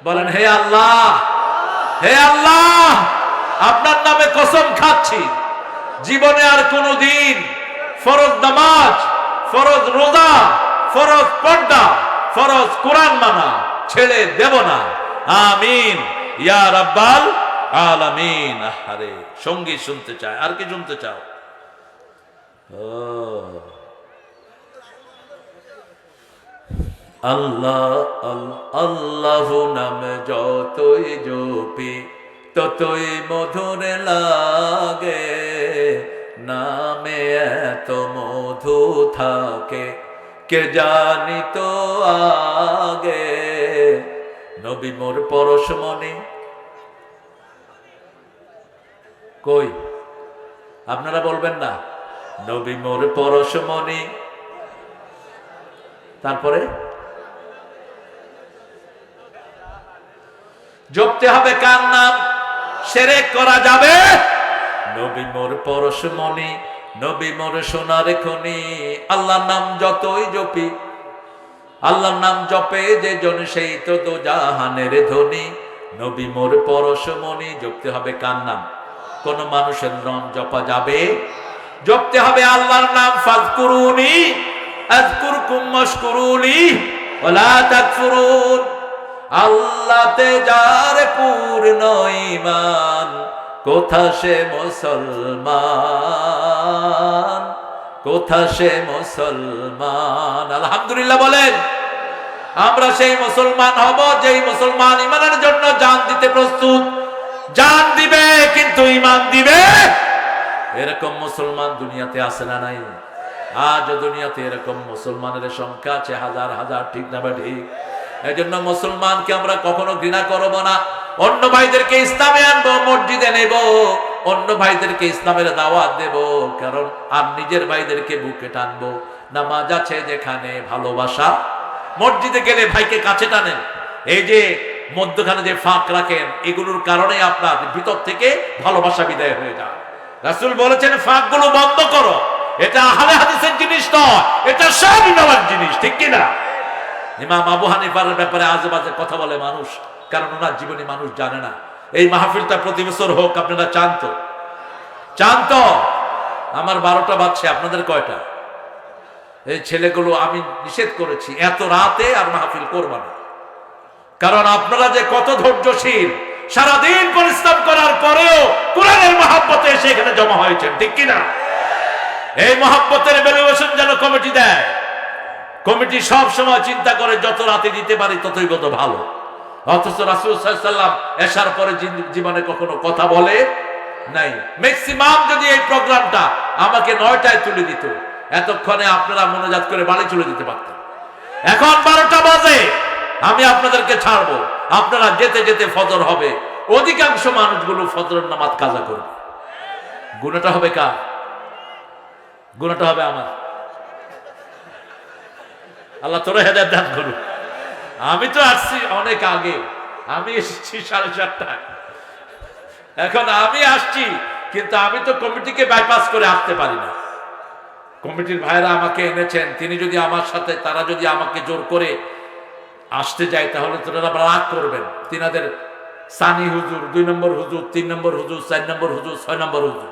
বলেন হে আল্লাহ, হে আল্লাহ, আপনার নামে কসম খাচ্ছি জীবনে আর কোনদিন ফরজ নামাজ, ফরজ রোজা, ফরজ পর্দা, ফরজ কোরআন মানা ছেড়ে দেব না। আমিন ইয়া রাব্বাল আলামিন। আরে সঙ্গীত শুনতে চায়, আর কি শুনতে চাও? আল্লাহ আল্লাহ নামে যতই জপি ততই মধুর লাগে, নামে এত মধু থাকে কে জানি তো আগে। নবী মোর পরশমণি কই, আপনারা বলবেন না? নবী মোর পরশমণি, তারপরে জপতে হবে কার নাম? শিরক করা যাবে? নবী মোর পরশমণি, নবী মোর সোনার খনি। আল্লাহর নাম যতই জপি, আল্লাহর নাম জপে যে জন সেই তো দোজাহানের ধনী। নবী মোর পরশমণি, জপতে হবে কার নাম? কোন মানুষের নাম জপা যাবে? জপতে হবে আল্লাহর নাম। ফাযকুরুনি আযকুরকুম ওয়াশকুরুনি ওয়ালা তাকফুরুন। আল্লাহতে যার পূর্ণ ঈমান, কোথা সে মুসলমান, কোথা সে মুসলমান। আলহামদুলিল্লাহ বলেন। আমরা সেই মুসলমান হব যেই মুসলমান ঈমানের জন্য জান দিতে প্রস্তুত। জান দিবে কিন্তু ঈমান দিবে। এরকম মুসলমান দুনিয়াতে আছে না নাই? আজ দুনিয়াতে এরকম মুসলমানের সংখ্যা আছে হাজার হাজার, ঠিক না ঠিক? এই জন্য মুসলমানকে আমরা কখনো ঘৃণা করব না। অন্য ভাইদেরকে ইসলামে আনবো, মসজিদে নেব, অন্য ভাইদেরকে ইসলামের দাওয়াত দেব, কারণ আর নিজের ভাইদেরকে বুকে টানবো। নামাজ আছে যেখানে ভালোবাসা, মসজিদে গেলে ভাইকে কাছে টানেন। এই যে মধ্যখানে যে ফাঁক রাখেন, এগুলোর কারণে আপনার ভিতর থেকে ভালোবাসা বিদায় হয়ে যায়। রাসূল বলেছেন ফাঁকগুলো বন্ধ করো। এটা আহলে হাদিসের জিনিস নয়, এটা সব নেওয়ার জিনিস, ঠিক কিনা? ইমাম আবু হানিফার ব্যাপারে আজেবাজে কথা বলে মানুষ, কারণ ওনার জীবনী মানুষ জানে না। এই মাহফিলটা প্রতি বছর হোক, আপনারা চান তো? চান তো? আমার 12টা বাজছে, আপনাদের কয়টা? এই ছেলেগুলো আমি নিষেধ করেছি এত রাতে আর মাহফিল করবা না, কারণ আপনারা যে কত ধৈর্যশীল, সারাদিন পরিশ্রম করার পরেও কোরআনের মহব্বতে এসে এখানে জমা হয়েছে, ঠিক কিনা? এই মহব্বতের ভ্যালুয়েশন যেন কমিটি দেয়। কমিটি সব সময় চিন্তা করে যত রাতে দিতে পারি ততই কত ভালো। অথচ রাসূল সাল্লাল্লাহু আলাইহি ওয়াসাল্লাম এশার পরে জীবনে কখনো কথা বলে নাই। ম্যাক্সিমাম যদি এই প্রোগ্রামটা আমাকে 9টায় তুলে দিত, এতক্ষণে আপনারা মোনাজাত করে বাড়ি চলে যেতে পারতেন। এখন 12টা বাজে, আমি আপনাদেরকে ছাড়বো। আপনারা যেতে যেতে ফজর হবে, অধিকাংশ মানুষগুলো ফজরের নামাজ কাজা করবে। গুনাহটা হবে কার? গুনাহটা হবে আমার। আল্লাহ তোরা হেদায়েত দান করুন। আমি তো আসছি অনেক আগে, আমি এসেছি 7:30টায়। এখন আমি আসছি, কিন্তু আমি তো কমিটিকে বাইপাস করে আসতে পারি না। কমিটির ভাইরা আমাকে এনেছেন, তিনি যদি আমার সাথে, তারা যদি আমাকে জোর করে আসতে যায় তাহলে তোরা রাগ করবেন। তিনাদের সানি হুজুর, 2 নম্বর হুজুর, 3 নম্বর হুজুর, 4 নম্বর হুজুর, 6 নম্বর হুজুর,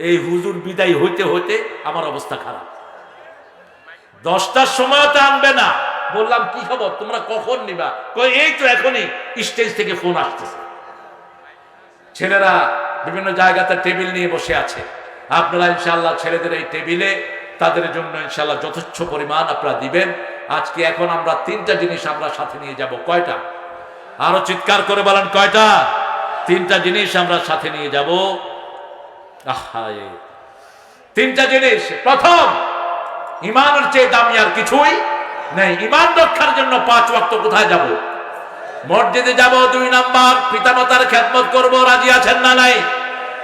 এই হুজুর বিদায় হইতে হইতে আমার অবস্থা খারাপ। 10টার সময় তো আনবে না। বললাম কি খবর, তোমরা কখন নিবা? কই এই তো এখনই স্টেজ থেকে ফোন আসতেছে। ছেলেরা বিভিন্ন জায়গাতে টেবিল নিয়ে বসে আছে। আপনারা ইনশাআল্লাহ ছেলেদের এই টেবিলে তাদের জন্য ইনশাআল্লাহ যথেষ্ট পরিমাণ আপনারা দিবেন। আজকে এখন আমরা 3টা জিনিস আমরা সাথে নিয়ে যাব। কয়টা? আরো চিৎকার করে বলেন কয়টা? 3টা জিনিস আমরা সাথে নিয়ে যাব। আহা, 3টা জিনিস। প্রথম, ঈমানের চেয়ে দামি আর কিছুই নেই। ঈমান রক্ষার জন্য 5 ওয়াক্ত কোথায় যাব? মসজিদে যাব। 2 নাম্বার, পিতামাতার খেদমত করব, রাজি আছেন না নাই?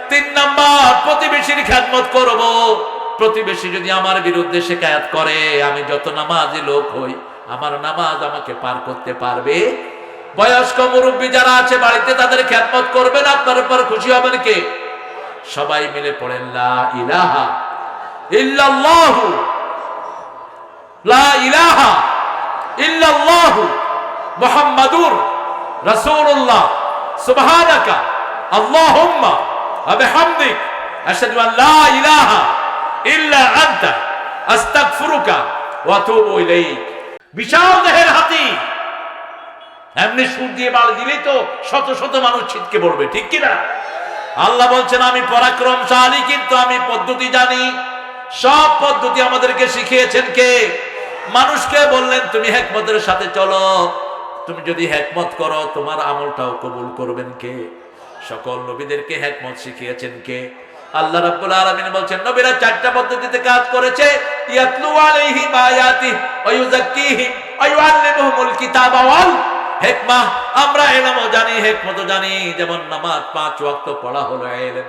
3 নাম্বার, প্রতিবেশীর খেদমত করব। প্রতিবেশী যদি আমার বিরুদ্ধে শিকায়াত করে, আমি যত নামাজি লোক হই, আমার নামাজ আমাকে পার করতে পারবে? বয়স্ক মুরব্বী যারা আছে বাড়িতে, তাদের খেদমত করবেন। আপনার উপর খুশি হবেন কে? সবাই মিলে পড়েন লা ইলাহা ইল্লাল্লাহু, লা ইলাহা ইল্লাল্লাহু মুহাম্মাদুর রাসূলুল্লাহ সুবহানাকা আল্লাহুম্মা ওয়া বিহামদিক আশহাদু আন লা ইলাহা ইল্লা আনতা আস্তাগফিরুকা ওয়া আতুবু ইলাইক। বিশাল দেহের হাতি, এমনি সুর দিয়ে বাড়ি দিলেই তো শত শত মানুষ ছিটকে পড়বে, ঠিক কিনা? আল্লাহ বলছেন আমি পরাক্রমশালী, কিন্তু আমি পদ্ধতি জানি। সব পদ্ধতি আমাদেরকে শিখিয়েছেন কে? মানুষকে বললেন তুমি হিকমতের সাথে চলো, তুমি যদি হিকমত করো তোমার আমলটাও কবুল করবেন কে? সকল নবীদেরকে হিকমত শিখিয়েছেন কে? আল্লাহ রাব্বুল আলামিন বলছেন নবীরা চারটা পদ্ধতিতে কাজ করেছে, ইয়াতলু আলাইহিম আয়াতিহি ওয়া ইউযাক্কিহিম ওয়া ইউআল্লিমুহুমুল কিতাবা ওয়াল হিকমা। আমরা ইলমও জানি, হিকমতও জানি। যেমন নামাজ 5 ওয়াক্ত পড়া হলো ইলম,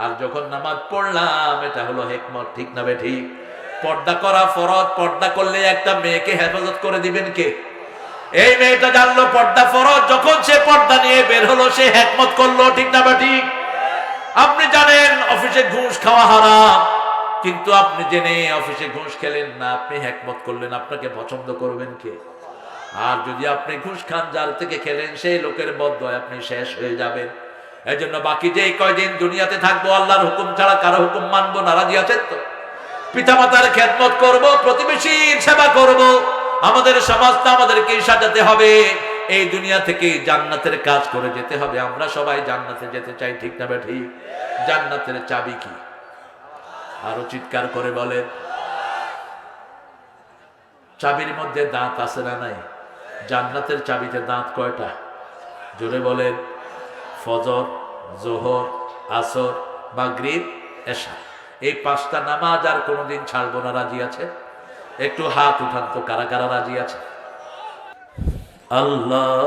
আর যখন নামাজ পড়লাম এটা হলো হিকমত, ঠিক না বেঠিক? পর্দা করা ফরজ, পর্দা করলে একটা মেয়েকে হেফাজত করে দিবেন কে? এই মেয়েটা জানলো পর্দা ফরজ, যখন সে পর্দা নিয়ে বের হলো সে হিকমত করলো, ঠিক না বেঠিক? আপনি জানেন অফিসে ঘুষ খাওয়া হারাম, কিন্তু আপনি জেনে অফিসে ঘুষ খেলেন না, আপনি হিকমত করলেন, আপনাকে পছন্দ করবেন কে? আর যদি আপনি ঘুষ খান, যার থেকে খেলেন সেই লোকের বদদয় আপনি শেষ হয়ে যাবেন। এই জন্য বাকি যে কয়দিন দুনিয়াতে থাকবো আল্লাহর হুকুম ছাড়া কারো হুকুম মানবো না, রাজি আছেন তো? পিতামাতার খেদমত করব, প্রতিবেশীর সেবা করব, আমাদের সমাজটা আমাদেরকে সাজাতে হবে, এই দুনিয়া থেকে জান্নাতের কাজ করে যেতে হবে। আমরা সবাই জান্নাতে যেতে চাই, ঠিক না ঠিক? জান্নাতের চাবি কি? আরো চিৎকার করে বলে। চাবির মধ্যে দাঁত আছে না নাই? জান্নাতের চাবিতে দাঁত কয়টা? জোরে বলেন। ফজর, জোহর, আসর, মাগরিব, এশা, এই 5টা নামাজ আর কোনোদিন ছাড়বো না, রাজি আছে? একটু হাত উঠান তো, কারা কারা রাজি আছে? আল্লাহ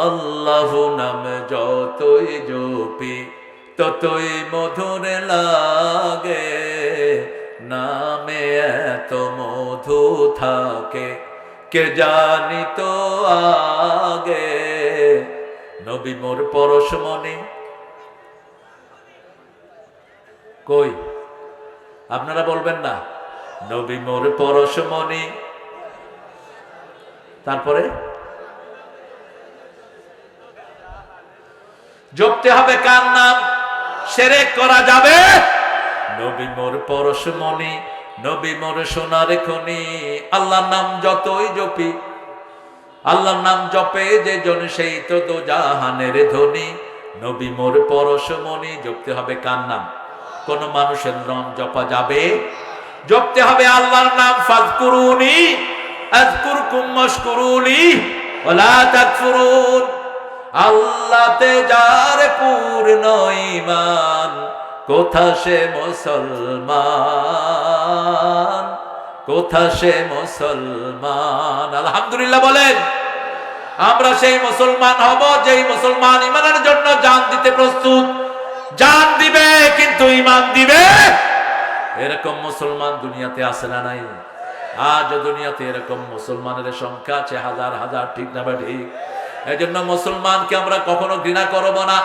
আল্লাহ নাম যতই জপি ততই মধুর লাগে, নামে এত মধু থাকে কে জানি তো আগে। নবী মোর পরশমণি কই? আপনারা বলবেন না? নবী মোর পরশমণি, তারপরে জপতে হবে কার নাম? শিরক করা যাবে? নবী মোর পরশমণি, নবী মোর সোনার খনি। আল্লাহর নাম যতই জপি, আল্লাহর নাম জপে যে জন সেই তো দোজাহানের ধনী। নবী মোর পরশমণি, জপতে হবে কার নাম? কোন মানুষের নাম জপা যাবে? জপতে হবে আল্লাহর নাম। ফাযকুরুনি আযকুরকুম ওয়াশকুরুলি ওয়ালা তাকফুরুন। আল্লাহতে যার পূর্ণ ঈমান, কোথা সে মুসলমান, কোথা সে মুসলমান। আলহামদুলিল্লাহ বলেন। আমরা সেই মুসলমান হব যেই মুসলমান ঈমানের জন্য জান দিতে প্রস্তুত। জান দিবে কিন্তু ঈমান দিবে। এরকম মুসলমান দুনিয়াতে আছে না নাই? আজ দুনিয়াতে এরকম মুসলমানের সংখ্যা আছে হাজার হাজার, ঠিক না ঠিক? এই জন্য মুসলমানকে আমরা কখনো ঘৃণা করব না।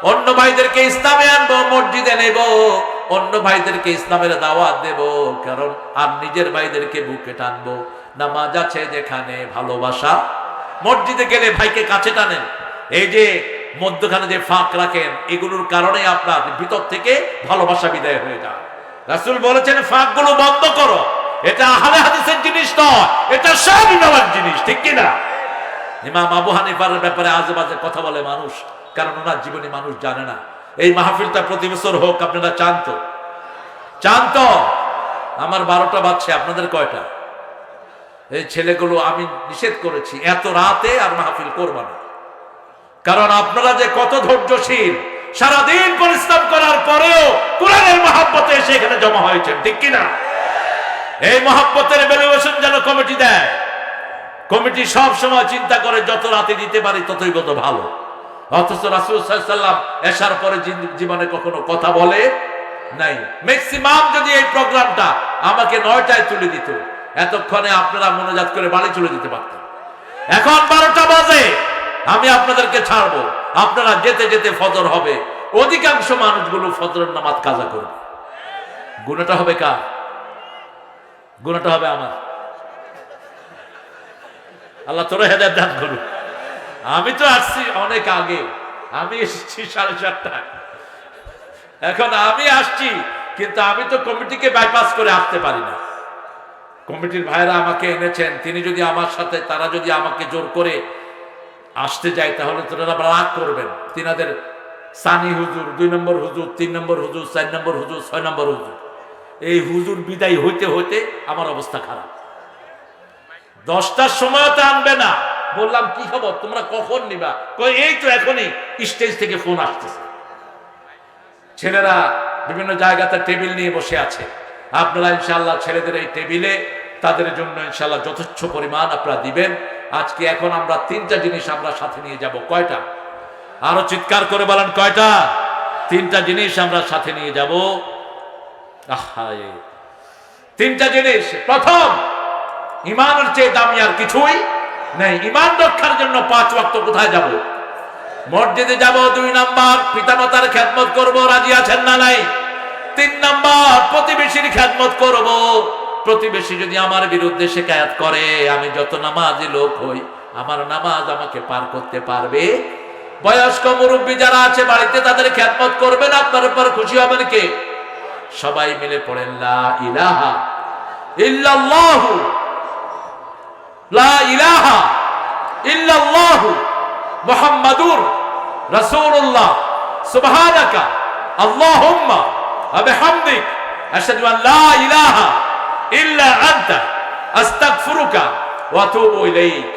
অন্য ভাইদেরকে ইসলামে আনবো, মসজিদে নেব, অন্য ভাইদেরকে ইসলামের দাওয়াত দেব, কারণ আর নিজের ভাইদেরকে বুকে টানবো। নামাজ আছে যেখানে ভালোবাসা, মসজিদে গেলে ভাইকে কাছে টানেন। এই যে মধ্যখানে যে ফাঁক রাখেন, এগুলোর কারণে আপনার ভিতর থেকে ভালোবাসা বিদায় হয়ে যায়। রাসূল বলেছেন ফাঁকগুলো বন্ধ করো। এটা আহলে হাদিসের জিনিস নয়, এটা সব ইমামের জিনিস, ঠিক কিনা? ইমাম আবু হানিফার ব্যাপারে আজে বাজে কথা বলে মানুষ, কারণ ওনার জীবনী মানুষ জানে না। এই মাহফিলটা প্রতি বছর হোক, আপনারা চান তো? চান তো? আমার 12টা বাজছে, আপনাদের কয়টা? এই ছেলেগুলো আমি নিষেধ করেছি এত রাতে আর মাহফিল করবা না, কারণ আপনারা যে কত ধৈর্যশীল, সারাদিন পরিশ্রম করার পরেও কোরআনের মহব্বতে এসে এখানে জমা হয়েছেন, ঠিক কিনা? এই মহব্বতের ভ্যালুয়েশন যেন কমিটি দেয়। কমিটি সব সময় চিন্তা করে যত রাতে দিতে পারি ততই কত ভালো। অথচ রাসূল সাল্লাল্লাহু আলাইহি ওয়াসাল্লাম এশার পরে জীবনে কখনো কথা বলে নাই। ম্যাক্সিমাম যদি এই প্রোগ্রামটা আমাকে 9টায় তুলে দিত, এতক্ষণে আপনারা মনোজাত করে বাড়ি চলে যেতে পারতেন। এখন 12টা বাজে, আমি আপনাদেরকে ছাড়বো, আপনারা যেতে যেতে ফজর হবে। অধিকাংশ মানুষগুলো ফজরের নামাজ কাজা করবে। গুনাহটা হবে কার? গুনাহটা হবে আমার। আল্লাহ তোরা হেদায়েত দান করুন। আমি তো আসছি অনেক আগে, আমি এসেছি 7:30টায়। এখন আমি আসছি, কিন্তু আমি তো কমিটিকে বাইপাস করে আসতে পারি না। কমিটির ভাইরা আমাকে এনেছেন, তিনি যদি আমার সাথে, তারা যদি আমাকে জোর করে আসতে যায়, তাহলে তোরা রাগ করবেন। তিনাদের সানি হুজুর, 2 নম্বর হুজুর, 3 নম্বর হুজুর, 4 নম্বর হুজুর, 6 নম্বর হুজুর, এই হুজুর বিদায় হইতে হইতে আমার অবস্থা খারাপ। 10টার সময় তো আনবে না। বললাম কি খবর, তোমরা কখন নিবা? কই এই তো এখনই স্টেজ থেকে ফোন আসতেছে। ছেলেরা বিভিন্ন জায়গাতে টেবিল নিয়ে বসে আছে। আপনারা ইনশাআল্লাহ ছেলেদের এই টেবিলে তাদের জন্য ইনশাআল্লাহ যথেচ্ছ পরিমাণ আপনারা দিবেন। আজকে এখন আমরা 3টা জিনিস আমরা সাথে নিয়ে যাব। কয়টা? আরো চিৎকার করে বলেন কয়টা? 3টা জিনিস আমরা সাথে নিয়ে যাব। 3টা জিনিস। প্রথম, ইমানের চেয়ে দামি আর কিছুই নেই। ইমান রক্ষার জন্য 5 ওয়াক্ত কোথায় যাব? মসজিদে যাব। 2 নাম্বার, পিতামাতার খেদমত করব, রাজি আছেন না নাই? 3 নাম্বার, প্রতিবেশীর খেদমত করব। প্রতিবেশী যদি আমার বিরুদ্ধে শিকায়াত করে, আমি যত নামাজি লোক হই, আমার নামাজ আমাকে পার করতে পারবে? বয়স্ক মুরব্বী যারা আছে বাড়িতে, তাদের খেদমত করবেন। আপনার উপর খুশি হবেন কে? সবাই মিলে পড়েন লা ইলাহা ইল্লাল্লাহু, লা ইলাহা ইল্লাল্লাহু মুহাম্মাদুর রাসূলুল্লাহ, সুবহানাকা আল্লাহুম্মা ওয়া বিহামদিক, আশহাদু আন লা ইলাহা ইল্লা আনতা, আস্তাগফিরুকা ওয়া আতুবু ইলাইক।